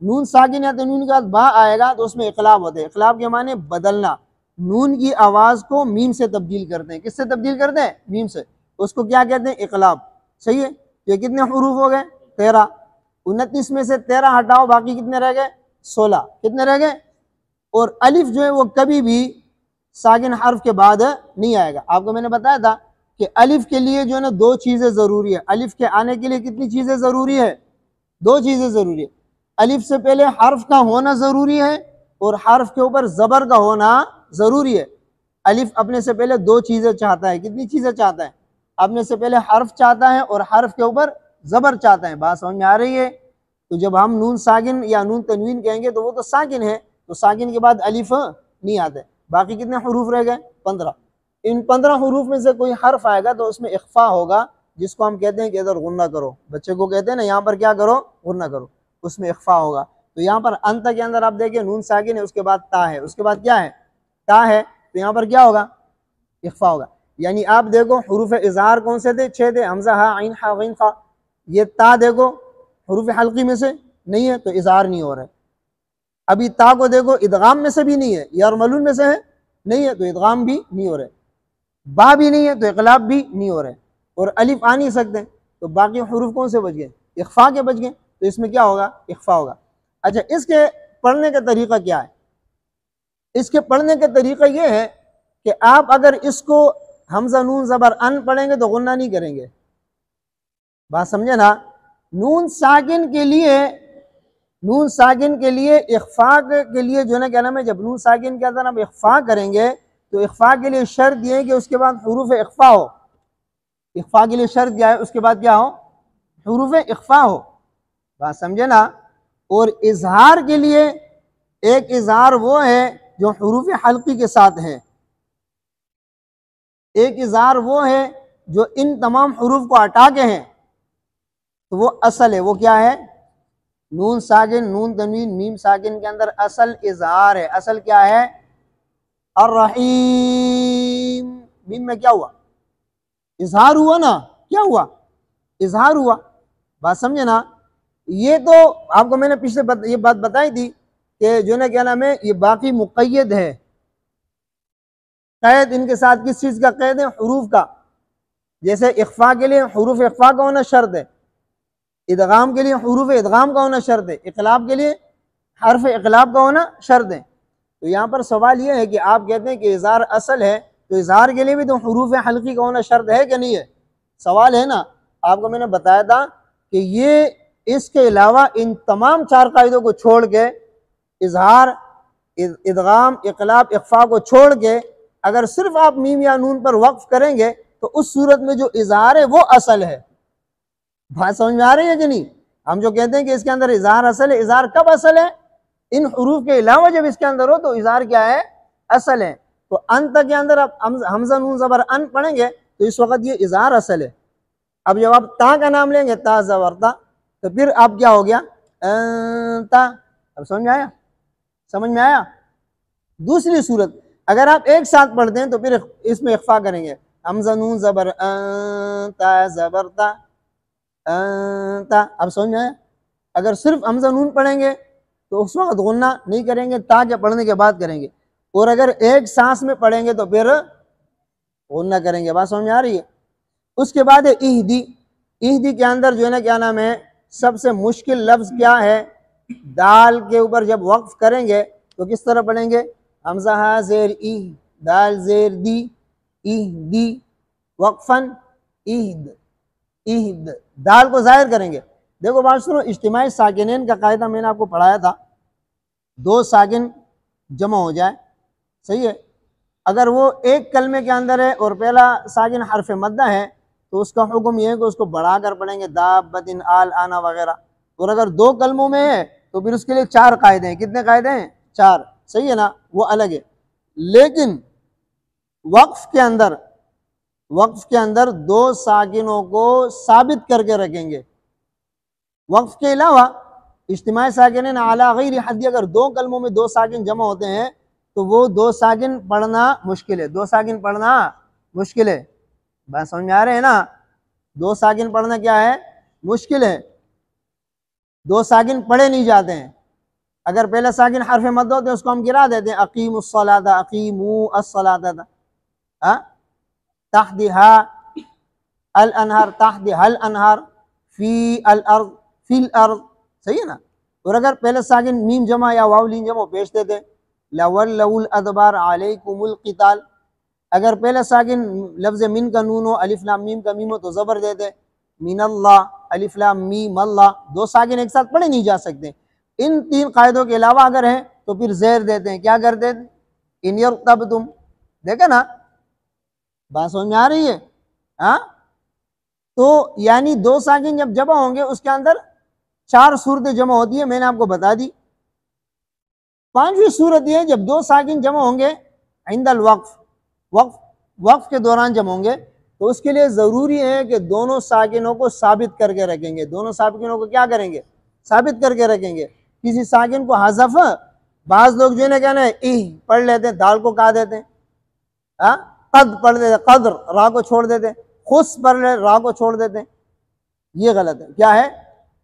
نون ساکن یا تنوین کے بعد با آئے گا تو اس میں اقلاب ہوتے ہیں، اقلاب کے معنی بدلنا، نون کی آواز کو میم سے تبدیل کرتے ہیں۔ کس سے تبدیل کرتے ہیں؟ میم سے، اس کو کیا کہتے ہیں؟ اقلاب۔ صحیح ہے؟ یہ کتنے حروف ہو گئے؟ 13۔ 29 میں سے 13 ہٹاؤ، باقی کتنے رہ گئے؟ 16۔ کتنے رہ گئے؟ اور الف جو ہے وہ کبھی بھی ساکن حرف کے بعد نہیں آئے گا۔ آپ کو میں نے بتایا تھا کہ الف کے لیے جو ہے نا 2 چیزیں ضروری ہے، الف کے آنے کے لیے کتنی چیزیں ضروری ہے؟ 2 چیزیں ضروری ہے۔ الف سے پہلے حرف کا ہونا ضروری ہے اور حرف کے اوپر زبر کا ہونا ضروری ہے۔ الف اپنے سے پہلے 2 چیزیں چاہتا ہے، کتنی چیزیں چاہتا ہے؟ اپنے سے پہلے حرف چاہتا ہے اور حرف کے اوپر زبر چاہتا ہے۔ بات سمجھ میں آ رہی ہے؟ تو جب ہم نون ساکن یا نون تنوین کہیں گے تو وہ تو ساکن ہے، تو ساکن کے بعد الف نہیں آتے۔ باقی کتنے حروف رہ گئے؟ 15۔ ان 15 حروف میں سے کوئی حرف آئے گا تو اس میں اخفا ہوگا، جس کو ہم کہتے ہیں کہ ادھر غنہ کرو، بچے کو کہتے ہیں نا یہاں پر کیا کرو؟ غنہ کرو، اس میں اخفا ہوگا۔ تو یہاں پر انت کے اندر آپ دیکھیں نون ساکن ہے، اس کے بعد تا ہے، اس کے بعد کیا ہے؟ تا ہے، تو یہاں پر کیا ہوگا؟ اخفا ہوگا۔ یعنی آپ دیکھو حروف اظہار کون سے تھے؟ 6 تھے، حمزہ، ہا، عین، ہا، غین، خا۔ یہ تا دیکھو حروف حلقی میں سے نہیں ہے تو اظہار نہیں ہو رہا ہے۔ ابھی تا کو دیکھو ادغام میں سے بھی نہیں ہے، یرملون میں سے ہے نہیں ہے تو ادغام بھی نہیں ہو رہے، با بھی نہیں ہے تو اقلاب بھی نہیں ہو رہے، اور الف آ نہیں سکتے، تو باقی حروف کون سے بچ گئے؟ اخفا کے بچ گئے، تو اس میں کیا ہوگا؟ اخفا ہوگا۔ اچھا، اس کے پڑھنے کا طریقہ کیا ہے؟ اس کے پڑھنے کا طریقہ یہ ہے کہ آپ اگر اس کو حمزہ نون زبر ان پڑھیں گے تو غنہ نہیں کریں گے۔ بات سمجھے نا؟ نون ساکن کے لیے اخفا کے لیے جو ہے نا کیا نام ہے، جب نون ساکن کے اندر ہم اخفا کریں گے تو اخفا کے لیے شرط یہ ہے کہ اس کے بعد حروف اخفا ہو۔ اخفا کے لیے شرط کیا ہے؟ اس کے بعد کیا ہو؟ حروف اخفا ہو۔ بات سمجھے نا؟ اور اظہار کے لیے ایک اظہار وہ ہے جو حروف حلقی کے ساتھ ہے، ایک اظہار وہ ہے جو ان تمام حروف کو ہٹا کے ہیں، تو وہ اصل ہے۔ وہ کیا ہے؟ نون ساکن، نون تنوین، میم ساکن کے اندر اصل اظہار ہے۔ اصل کیا ہے؟ الرحیم، میم میں کیا ہوا؟ اظہار ہوا نا؟ کیا ہوا؟ اظہار ہوا۔ بات سمجھے نا؟ یہ تو آپ کو میں نے پچھلے یہ بات بتائی تھی کہ جو ہے نا کیا نام ہے، یہ باقی مقید ہے، قید ان کے ساتھ کس چیز کا قید ہے؟ حروف کا۔ جیسے اخفا کے لیے حروف اخفا کا ہونا شرط ہے، ادغام کے لیے حروف ادغام کا ہونا شرط ہے، اقلاب کے لیے حرف اقلاب کا ہونا شرط ہے۔ تو یہاں پر سوال یہ ہے کہ آپ کہتے ہیں کہ اظہار اصل ہے، تو اظہار کے لیے بھی تو حروف حلقی کا ہونا شرط ہے کہ نہیں ہے؟ سوال ہے نا؟ آپ کو میں نے بتایا تھا کہ یہ اس کے علاوہ ان تمام 4 قاعدوں کو چھوڑ کے اظہار، ادغام اقلاب اخفا کو چھوڑ کے اگر صرف آپ میم یا نون پر وقف کریں گے تو اس صورت میں جو اظہار ہے وہ اصل ہے. بات سمجھ میں آ رہی ہے کہ نہیں؟ ہم جو کہتے ہیں کہ اس کے اندر اظہار اصل ہے، اظہار کب اصل ہے؟ ان حروف کے علاوہ جب اس کے اندر ہو تو اظہار کیا ہے؟ اصل ہے. تو انت کے اندر آپ حمزہ نون زبر ان پڑھیں گے تو اس وقت یہ اظہار اصل ہے. اب جب آپ تا کا نام لیں گے تا زبر تا تو پھر آپ کیا ہو گیا؟ تا. اب سمجھ میں آیا؟ سمجھ میں آیا؟ دوسری صورت اگر آپ ایک ساتھ پڑھتے ہیں تو پھر اس میں اخفا کریں گے، حمزہ نون زبر تا زبر تا تا. اب سمجھ میں آیا؟ اگر صرف حمزہ نون پڑھیں گے تو اس وقت غنہ نہیں کریں گے، تا کے پڑھنے کے بعد کریں گے، اور اگر ایک سانس میں پڑھیں گے تو پھر غنہ کریں گے. بات سمجھ میں آ رہی ہے؟ اس کے بعد ہے اہدی. اہدی کے اندر جو ہے نا کیا نام ہے، سب سے مشکل لفظ کیا ہے؟ دال کے اوپر جب وقف کریں گے تو کس طرح پڑھیں گے؟ حمزہ ہا زیر ای، دال زیر دی، اہدی وقفن اہد اہد، دال کو ظاہر کریں گے. دیکھو بات سنو، اجتماعی ساکنین کا قاعدہ میں نے آپ کو پڑھایا تھا، دو ساکن جمع ہو جائے، صحیح ہے، اگر وہ ایک کلمے کے اندر ہے اور پہلا ساکن حرف مدہ ہے تو اس کا حکم یہ ہے کہ اس کو بڑھا کر پڑھیں گے، دابۃ آل آنا وغیرہ. اور اگر دو کلموں میں ہے تو پھر اس کے لیے چار قاعدے ہیں. کتنے قاعدے ہیں؟ چار، صحیح ہے نا، وہ الگ ہے. لیکن وقف کے اندر دو ساکنوں کو ثابت کر کے رکھیں گے. وقف کے علاوہ اجتماعی ساکنین علی غیر حد، اگر دو کلموں میں دو ساکن جمع ہوتے ہیں تو وہ دو ساکن پڑھنا مشکل ہے، دو ساکن پڑھنا مشکل ہے. بات سمجھ میں آ رہے ہیں نا؟ دو ساکن پڑھنا کیا ہے؟ مشکل ہے، دو ساکن پڑھے نہیں جاتے ہیں. اگر پہلا ساکن حرف مد ہوتے ہیں اس کو ہم گرا دیتے ہیں، اقیم الصلاۃ، اقیموا الصلاۃ، تحدھا الانہار، تحدھا الانہار، فی الارض، فی الارض، صحیح ہے نا. اور اگر پہلے ساکن میم جمع یا واو لین جمع پیش دیتے، لولوا الادبار علیکم القتال. اگر پہلے ساکن لفظ من کا نون ہو، الف لام میم کا میم ہو تو زبر دیتے، من اللہ، الف لام میم اللہ. دو ساکن ایک ساتھ پڑھے نہیں جا سکتے. ان تین قاعدوں کے علاوہ اگر ہیں تو پھر زیر دیتے ہیں. کیا کرتے ہیں؟ ان یرتبتم. دیکھا نا؟ بات سمجھ میں آ رہی ہے؟ ہاں، تو یعنی دو ساکن جب جمع ہوں گے اس کے اندر چار صورتیں جمع ہوتی ہیں، میں نے آپ کو بتا دی. پانچویں صورت یہ ہے جب دو ساکن جمع ہوں گے عند الوقف، وقف کے دوران جمع ہوں گے تو اس کے لیے ضروری ہے کہ دونوں ساکنوں کو ثابت کر کے رکھیں گے. دونوں ساکنوں کو کیا کریں گے؟ ثابت کر کے رکھیں گے. کسی ساکن کو حذف، بعض لوگ جو ہے نا کہنا ہے ای پڑھ لیتے ہیں، دال کو کہا دیتے ہیں، قد پڑھ دیتے، قدر را کو چھوڑ دیتے ہیں، خس پڑھ لے را کو چھوڑ دیتے ہیں. یہ غلط ہے. کیا ہے؟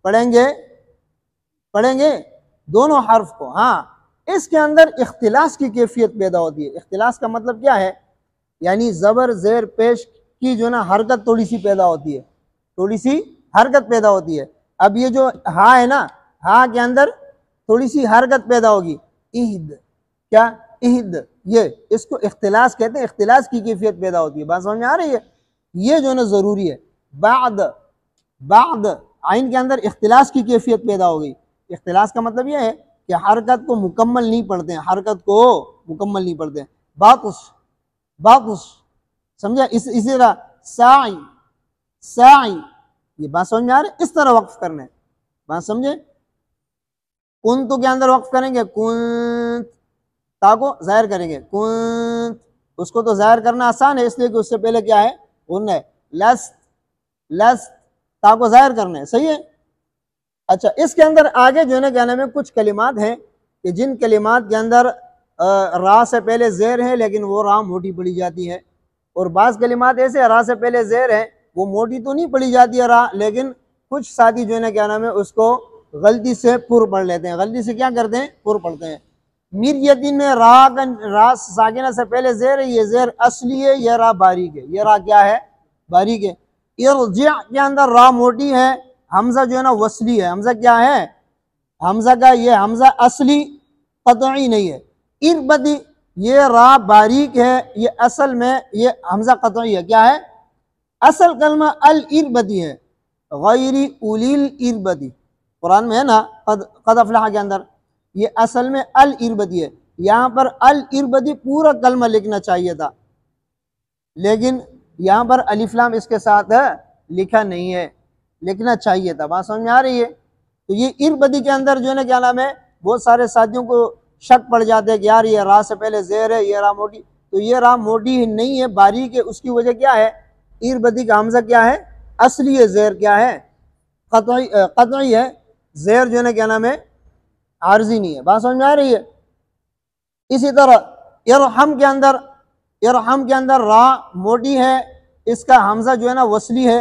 پڑھیں گے دونوں حرف کو. ہاں، اس کے اندر اختلاس کی کیفیت پیدا ہوتی ہے. اختلاس کا مطلب کیا ہے؟ یعنی زبر زیر پیش کی جو نا حرکت تھوڑی سی پیدا ہوتی ہے، تھوڑی سی حرکت پیدا ہوتی ہے. اب یہ جو ہا ہے نا، ہا کے اندر تھوڑی سی حرکت پیدا ہوگی، اہد، کیا؟ اہد. یہ اس کو اختلاس کہتے ہیں، اختلاس کی کیفیت پیدا ہوتی ہے. بات سمجھ میں آ رہی ہے؟ یہ جو نا ضروری ہے. بعد عین کے اندر اختلاس کی کیفیت پیدا ہو گئی. اختلاس کا مطلب یہ ہے کہ حرکت کو مکمل نہیں پڑھتے ہیں، حرکت کو مکمل نہیں پڑھتے ہیں. باطش، سمجھا؟ اسی طرح ساعی. یہ بات سمجھ میں آ رہی ہے؟ اس طرح وقف کرنا ہے. بات سمجھے؟ کنت کے اندر وقف کریں گے، کنت، تا کو ظاہر کریں گے، کنت. اس کو تو ظاہر کرنا آسان ہے اس لیے کہ اس سے پہلے کیا ہے؟ غنہ ہے. لست، تا کو ظاہر کرنا ہے، صحیح ہے. اچھا، اس کے اندر آگے جو ہے نا کہنے میں کچھ کلمات ہیں کہ جن کلمات کے اندر را سے پہلے زیر ہے لیکن وہ را موٹی پڑی جاتی ہے، اور بعض کلمات ایسے را سے پہلے زیر ہے وہ موٹی تو نہیں پڑی جاتی ہے را، لیکن کچھ ساتھی جو ہے نا کیا نام ہے اس کو غلطی سے پر پڑھ لیتے ہیں. غلطی سے کیا کرتے ہیں؟ پر پڑھتے ہیں. میریتین میں را ساکنہ سے پہلے زیر ہے، یہ زیر اصلی ہے، یہ را باریک ہے. یہ را کیا ہے؟ باریک ہے. ارجع کے اندر را موٹی ہے، حمزہ جو ہے نا وصلی ہے. حمزہ کیا ہے؟ حمزہ کا یہ حمزہ اصلی قطعی نہیں ہے. اربدی، یہ را باریک ہے، یہ اصل میں یہ حمزہ قطعی ہے. کیا ہے؟ اصل کلمہ الاربدی ہے، غیری اولی الاربدی. قرآن میں ہے نا قد افلح کے اندر، یہ اصل میں الاربدی ہے. یہاں پر الاربدی پورا کلمہ لکھنا چاہیے تھا، لیکن یہاں پر الف لام اس کے ساتھ لکھا نہیں ہے، لکھنا چاہیے تھا۔ بات سمجھ میں آ رہی ہے؟ تو یہ اربدی کے اندر جو ہے نا کیا نام ہے، بہت سارے ساتھیوں کو شک پڑ جاتے ہیں کہ یار یہ را سے پہلے زیر ہے، یہ را موٹی، تو یہ را موٹی نہیں ہے، باریک ہے۔ اس کی وجہ کیا ہے؟ اربدی کا حمزہ کیا ہے؟ اصلی ہے، زیر کیا ہے؟ قطعی ہے، زیر جو ہے نا کیا نام ہے، عارضی نہیں ہے۔ بات سمجھ میں آ رہی ہے؟ اسی طرح ارحم کے اندر را موٹی ہے، اس کا حمزہ جو ہے نا وصلی ہے۔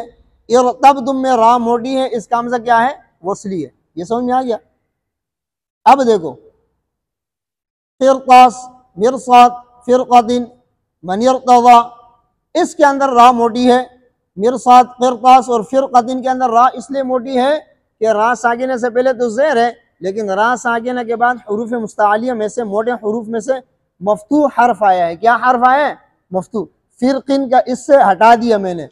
ارتبتم میں را موٹی ہے، اس کا حمزہ کیا ہے؟ وصلی ہے۔ یہ سمجھ میں آ گیا؟ اب دیکھو قرطاس، مرصاد، فرقۃ، من ارتضی، اس کے اندر را موٹی ہے۔ مرصاد، قرطاس اور فرقۃ کے اندر را اس لیے موٹی ہے کہ را ساکنہ سے پہلے تو زیر ہے، لیکن را ساکنہ کے بعد حروف مستعلیہ میں سے، موٹے حروف میں سے مفتوح حرف آیا ہے۔ کیا حرف آیا ہے؟ مفتوح۔ فرقن کا اس سے ہٹا دیا میں نے،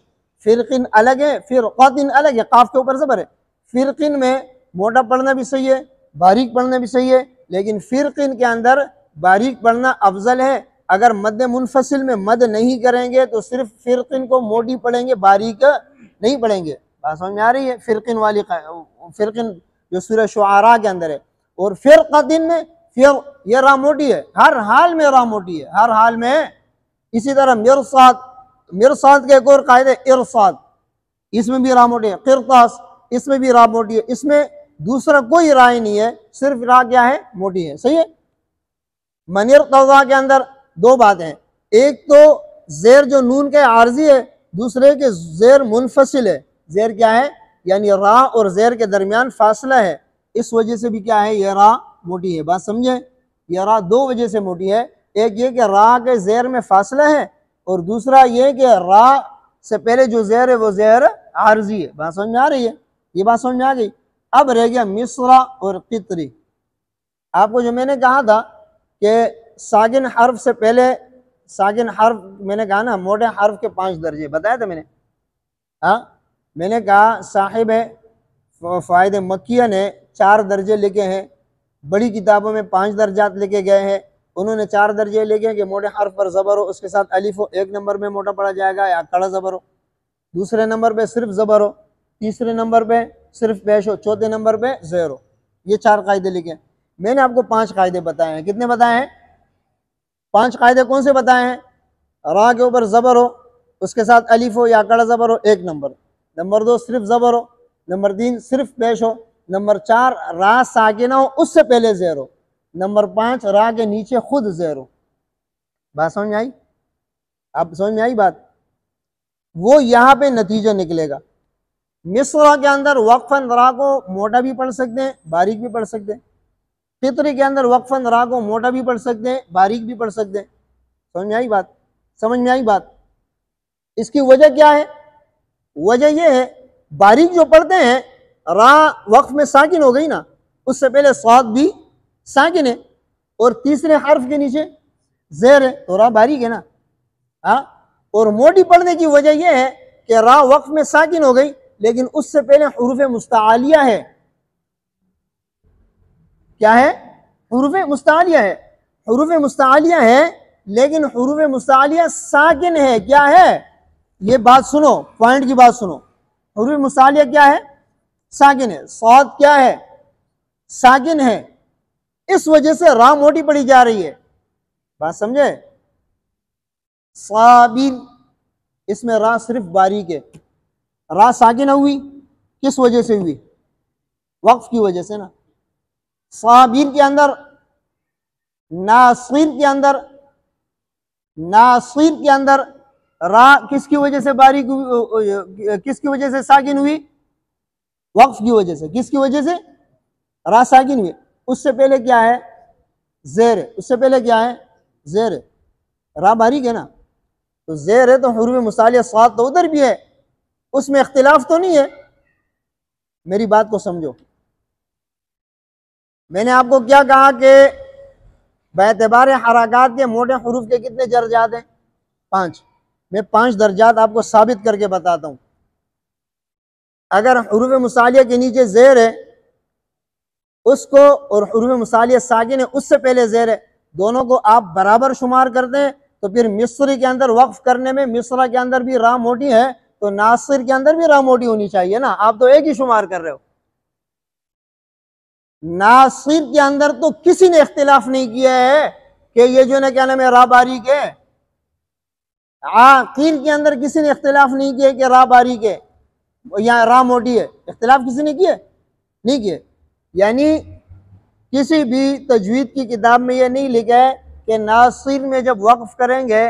فرقن الگ ہے، فرقۃ الگ ہے، قاف کے اوپر زبر ہے۔ فرقن میں موٹا پڑھنا بھی صحیح ہے، باریک پڑھنا بھی صحیح ہے، لیکن فرقن کے اندر باریک پڑھنا افضل ہے۔ اگر مد منفصل میں مد نہیں کریں گے تو صرف فرقن کو موٹی پڑھیں گے، باریک نہیں پڑھیں گے۔ بات سمجھ میں آ رہی ہے؟ فرقن والی فرقن جو سورہ شعراء کے اندر ہے، اور فرقتن میں یہ را موٹی ہے، ہر حال میں را موٹی ہے، ہر حال میں۔ اسی طرح مرصاد کے ایک اور قاعدے ارصاد، اس میں بھی را موٹی ہے۔ قرطاس، اس میں بھی را موٹی ہے۔ اس میں دوسرا کوئی رائے نہیں ہے، صرف را کیا ہے؟ موٹی ہے۔ صحیح ہے؟ من ارتضی کے اندر دو باتیں ہیں، ایک تو زیر جو نون کے عارضی ہے، دوسرے کے زیر منفصل ہے۔ زیر کیا ہے؟ یعنی را اور زیر کے درمیان فاصلہ ہے، اس وجہ سے بھی کیا ہے؟ یہ را موٹی ہے۔ بات سمجھیں؟ یہ را دو وجہ سے موٹی ہے، ایک یہ کہ را کے زیر میں فاصلہ ہے، اور دوسرا یہ کہ را سے پہلے جو زیر ہے وہ زیر عارضی ہے۔ بات سمجھ میں آ رہی ہے؟ یہ بات سمجھ میں آ گئی؟ اب رہ گیا مصرع اور قطری۔ آپ کو جو میں نے کہا تھا کہ ساکن حرف سے پہلے، ساکن حرف میں نے کہا نا موٹے حرف کے 5 درجے بتایا تھا میں نے۔ ہاں میں نے کہا صاحب فوائد مکیہ نے 4 درجے لکھے ہیں، بڑی کتابوں میں 5 درجات لکھے گئے ہیں، انہوں نے 4 درجے لکھے کہ موٹے حرف پر زبر ہو، اس کے ساتھ الف ہو، 1 نمبر میں موٹا پڑا جائے گا یا کڑا زبر ہو، دوسرے نمبر پہ صرف زبر ہو، تیسرے نمبر پہ صرف پیش ہو، چوتھے نمبر پہ زیر ہو۔ یہ 4 قاعدے لکھے ہیں۔ میں نے آپ کو 5 قاعدے بتائے ہیں۔ کتنے بتائے ہیں؟ 5 قاعدے کون سے بتائے ہیں؟ را کے اوپر زبر ہو، اس کے ساتھ الف ہو یا کڑا زبر ہو، 1 نمبر۔ نمبر 2 صرف زبر ہو، نمبر 3 صرف پیش ہو، نمبر 4 را ساکنہ ہو، اس سے پہلے زیر ہو، نمبر 5 را کے نیچے خود زیر ہو۔ بات سمجھ میں آئی؟ آپ سمجھ میں آئی بات؟ وہ یہاں پہ نتیجہ نکلے گا۔ مصرع کے اندر وقفاً را کو موٹا بھی پڑھ سکتے ہیں، باریک بھی پڑھ سکتے ہیں۔ قطری کے اندر وقفاً را کو موٹا بھی پڑھ سکتے ہیں، باریک بھی پڑھ سکتے ہیں۔ سمجھ میں آئی بات؟ سمجھ میں آئی بات؟ اس کی وجہ کیا ہے؟ وجہ یہ ہے باریک جو پڑھتے ہیں، را وقف میں ساکن ہو گئی نا، اس سے پہلے صاد بھی ساکن ہے، اور تیسرے حرف کے نیچے زیر ہے، تو را باریک ہے نا۔ ہاں، اور موٹی پڑھنے کی وجہ یہ ہے کہ را وقف میں ساکن ہو گئی، لیکن اس سے پہلے حروف مستعلیہ ہے۔ کیا ہے؟ حروف مستعلیہ ہے۔ حروف مستعلیہ ہے، لیکن حروف مستعلیہ ساکن ہے۔ کیا ہے؟ یہ بات سنو، پوائنٹ کی بات سنو۔ حروف مستعلیہ کیا ہے؟ ساکن ہے۔ صاد کیا ہے؟ ساکن ہے، اس وجہ سے را موٹی پڑھی جا رہی ہے۔ بات سمجھے؟ صابین، اس میں را صرف باریک ہے، را ساکنہ ہوئی، کس وجہ سے ہوئی؟ وقف کی وجہ سے نا۔ صابین کے اندر، ناصرین کے اندر را کس کی وجہ سے باریک ہوئی، کس کی وجہ سے ساکن ہوئی؟ وقف کی وجہ سے۔ کس کی وجہ سے؟ را ساکن ہوئی۔ اس سے پہلے کیا ہے؟ زیر ہے۔ اس سے پہلے کیا ہے؟ زیر ہے۔ را باریک ہے نا، تو زیر ہے، تو حروف مستعلیہ صاد تو ادھر بھی ہے، اس میں اختلاف تو نہیں ہے۔ میری بات کو سمجھو، میں نے آپ کو کیا کہا کہ باعتبار حرکات کے موٹے حروف کے کتنے درجات ہیں؟ 5۔ میں 5 درجات آپ کو ثابت کر کے بتاتا ہوں۔ اگر حروف مستعلیہ کے نیچے زیر ہے اس کو، اور حروف مستعلیہ ساکن ہے اس سے پہلے زیر ہے، دونوں کو آپ برابر شمار کر دیں تو پھر مصری کے اندر وقف کرنے میں مصرہ کے اندر بھی را موٹی ہے تو ناصر کے اندر بھی را موٹی ہونی چاہیے نا، آپ تو ایک ہی شمار کر رہے ہو۔ ناصر کے اندر تو کسی نے اختلاف نہیں کیا ہے کہ یہ جو ہے نا کیا نام ہے را باریک ہے، عاقل کے اندر کسی نے اختلاف نہیں کیا کہ را باریک ہے یا را موٹی ہے، اختلاف کسی نے کیا نہیں کیا، یعنی کسی بھی تجوید کی کتاب میں یہ نہیں لکھا ہے کہ ناصر میں جب وقف کریں گے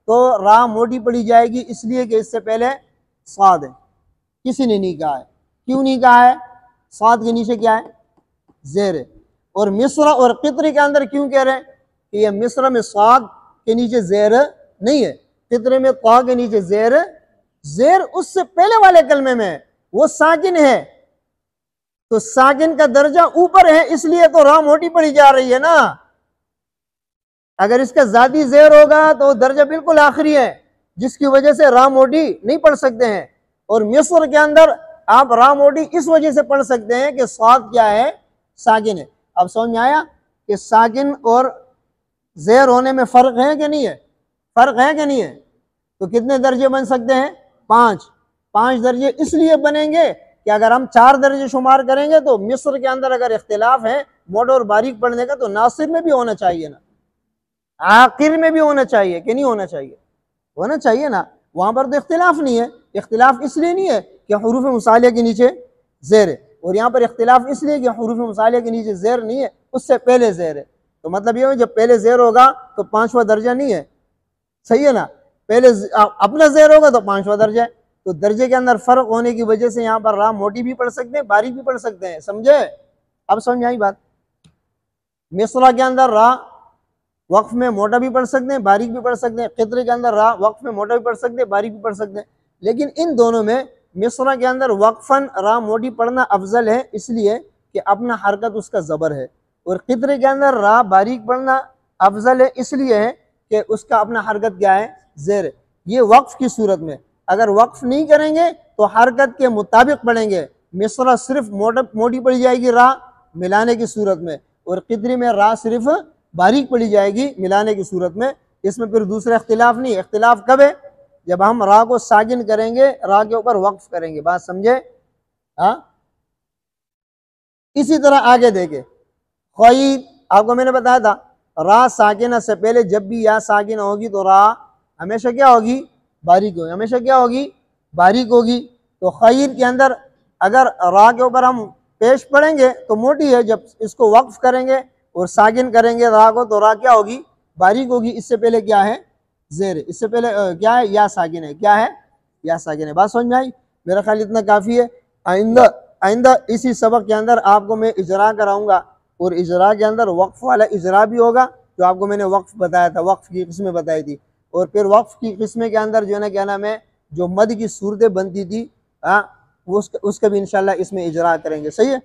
تو را موٹی پڑی جائے گی اس لیے کہ اس سے پہلے صاد ہے، کسی نے نہیں کہا ہے۔ کیوں نہیں کہا ہے؟ صاد کے نیچے کیا ہے؟ زیر ہے۔ اور مصرع اور قطری کے اندر کیوں کہہ رہے ہیں کہ یہ مصرع میں صاد کے نیچے زیر نہیں ہے، قطرے میں طا کے نیچے زیر اس سے پہلے والے کلمے میں وہ ساکن ہے، تو ساکن کا درجہ اوپر ہے اس لیے تو را موٹی پڑی جا رہی ہے نا۔ اگر اس کا ذاتی زیر ہوگا تو درجہ بالکل آخری ہے جس کی وجہ سے را موٹی نہیں پڑھ سکتے ہیں، اور مصر کے اندر آپ را موٹی اس وجہ سے پڑھ سکتے ہیں کہ صاد کیا ہے؟ ساکن ہے۔ اب سمجھ میں آیا کہ ساکن اور زیر ہونے میں فرق ہے کہ نہیں ہے؟ فرق ہے کہ نہیں ہے؟ تو کتنے درجے بن سکتے ہیں؟ 5 درجے اس لیے بنیں گے کہ اگر ہم 4 درجے شمار کریں گے تو مصر کے اندر اگر اختلاف ہے موٹا اور باریک پڑھنے کا تو ناصر میں بھی ہونا چاہیے نا، آخر میں بھی ہونا چاہیے کہ نہیں ہونا چاہیے؟ ہونا چاہیے نا۔ وہاں پر تو اختلاف نہیں ہے، اختلاف اس لیے نہیں ہے کہ حروف مصالحہ کے نیچے زیر ہے، اور یہاں پر اختلاف اس لیے کہ حروف مصالحہ کے نیچے زیر نہیں ہے، اس سے پہلے زیر ہے، تو مطلب یہ ہے جب پہلے زیر ہوگا تو 5واں درجہ نہیں ہے، صحیح ہے نا؟ پہلے اپنا زیر ہوگا تو 5واں درجہ ہے، تو درجے کے اندر فرق ہونے کی وجہ سے یہاں پر را موٹی بھی پڑھ سکتے ہیں باریک بھی پڑھ سکتے ہیں، سمجھے؟ اب سمجھ آئی بات؟ مصرع کے اندر را وقف میں موٹا بھی پڑھ سکتے ہیں باریک بھی پڑھ سکتے ہیں، قطرے کے اندر را وقف میں موٹا بھی پڑھ سکتے ہیں باریک بھی پڑھ سکتے ہیں، لیکن ان دونوں میں مصرع کے اندر وقفاً را موٹی پڑھنا افضل ہے اس لیے کہ اپنا حرکت اس کا زبر ہے، اور قطرے کے اندر را باریک پڑھنا افضل ہے اس لیے ہے کہ اس کا اپنا حرکت کیا ہے؟ زیر ہے۔ یہ وقف کی صورت میں، اگر وقف نہیں کریں گے تو حرکت کے مطابق پڑھیں گے، مصرع صرف موٹی پڑی جائے گی را ملانے کی صورت میں، اور قطری میں را صرف باریک پڑی جائے گی ملانے کی صورت میں، اس میں پھر دوسرا اختلاف نہیں۔ اختلاف کب ہے؟ جب ہم را کو ساکن کریں گے، را کے اوپر وقف کریں گے، بات سمجھے؟ ہاں اسی طرح آگے دیکھیں، خیر آپ کو میں نے بتایا تھا را ساکنہ سے پہلے جب بھی یا ساکنہ ہوگی تو را ہمیشہ کیا ہوگی؟ باریک ہوگی، ہمیشہ کیا ہوگی؟ باریک ہوگی۔ تو خیر کے اندر اگر را کے اوپر ہم پیش پڑھیں گے تو موٹی ہے، جب اس کو وقف کریں گے اور ساکن کریں گے را کو تو را کیا ہوگی؟ باریک ہوگی۔ اس سے پہلے کیا ہے؟ زیر۔ اس سے پہلے کیا ہے؟ یا ساکن ہے۔ کیا ہے؟ یا ساکن ہے۔ بات سمجھ میں آئی؟ میرا خیال اتنا کافی ہے۔ آئندہ اسی سبق کے اندر آپ کو میں اجرا کراؤں گا، اور اجرا کے اندر وقف والا اجرا بھی ہوگا جو آپ کو میں نے وقف بتایا تھا، وقف کی قسمیں بتائی تھی، اور پھر وقف کی قسمیں کے اندر جو ہے نا کیا نام ہے جو مد کی صورتیں بنتی تھی اس کا بھی انشاءاللہ اس میں اجرا کریں گے، صحیح ہے؟